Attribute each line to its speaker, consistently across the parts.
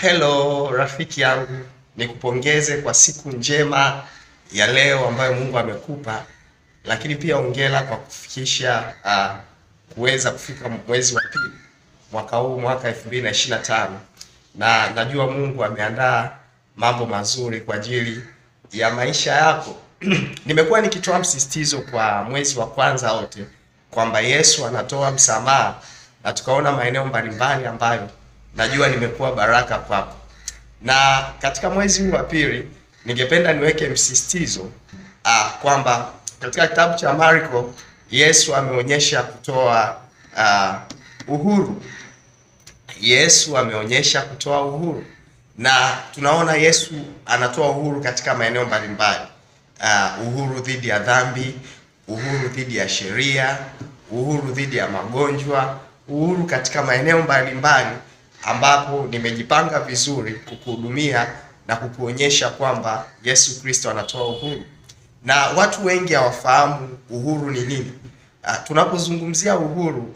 Speaker 1: Hello rafiki yangu, nikupongeze kwa siku njema ya leo ambayo Mungu amekupa, lakini pia hongera kwa kufikisha kuweza kufika mwezi wa pili mwaka huu, mwaka 2025, na najua Mungu ameandaa mambo mazuri kwa ajili ya maisha yako. Nimekuwa nikitoa msisitizo kwa mwezi wa kwanza wote kwamba Yesu anatoa msamaha, na tukaona maeneo mbalimbali ambayo najua nimekuwa baraka kwako. Na katika mwezi huu wa pili ningependa niweke msisitizo kwamba katika kitabu cha Marko Yesu ameonyesha kutoa uhuru. Yesu ameonyesha kutoa uhuru, na tunaona Yesu anatoa uhuru katika maeneo mbalimbali. Uhuru dhidi ya dhambi, uhuru dhidi ya sheria, uhuru dhidi ya magonjwa, uhuru katika maeneo mbalimbali ambapo nimejipanga vizuri kukuhudumia na kukuonyesha kwamba Yesu Kristo anatoa uhuru. Na watu wengi hawafahamu uhuru ni nini. Tunapozungumzia uhuru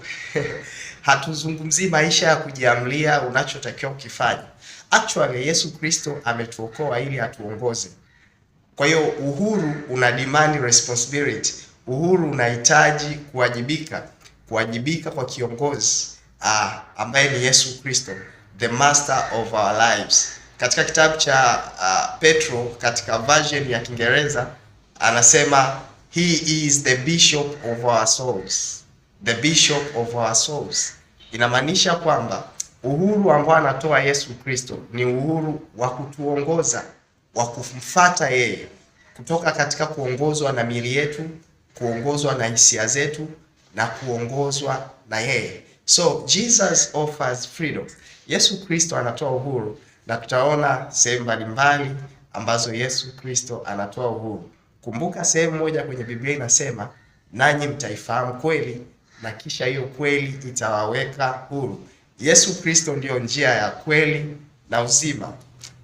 Speaker 1: hatuzungumzii maisha ya kujiamlia unachotakiwa ukifanya. Actually Yesu Kristo ametuokoa ili atuongoze. Kwa hiyo uhuru una demand responsibility. Uhuru unahitaji kuwajibika kwa kiongozi ambaye ni Yesu Kristo, the master of our lives. Katika kitabu cha Petro katika version ya Kiingereza anasema he is the bishop of our souls. The bishop of our souls. Inamaanisha kwamba uhuru ambao anatoa Yesu Kristo ni uhuru wa kutuongoza, wa kumfuata yeye, kutoka katika kuongozwa na miili yetu, kuongozwa na hisia zetu, na kuongozwa na yeye. So Jesus offers freedom. Yesu Kristo anatoa uhuru, na tutaona sehemu mbalimbali ambazo Yesu Kristo anatoa uhuru. Kumbuka sehemu moja kwenye Biblia inasema, nanyi mtaifahamu kweli na kisha hiyo kweli itawaweka huru. Yesu Kristo ndiyo njia ya kweli na uzima,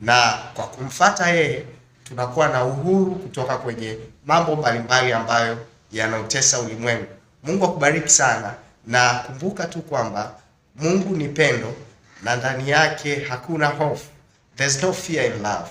Speaker 1: na kwa kumfuata yeye tunakuwa na uhuru kutoka kwenye mambo mbalimbali ambayo yanautesa ulimwengu. Mungu akubariki sana, na kumbuka tu kwamba Mungu ni pendo na ndani yake hakuna hofu. There's no fear in love.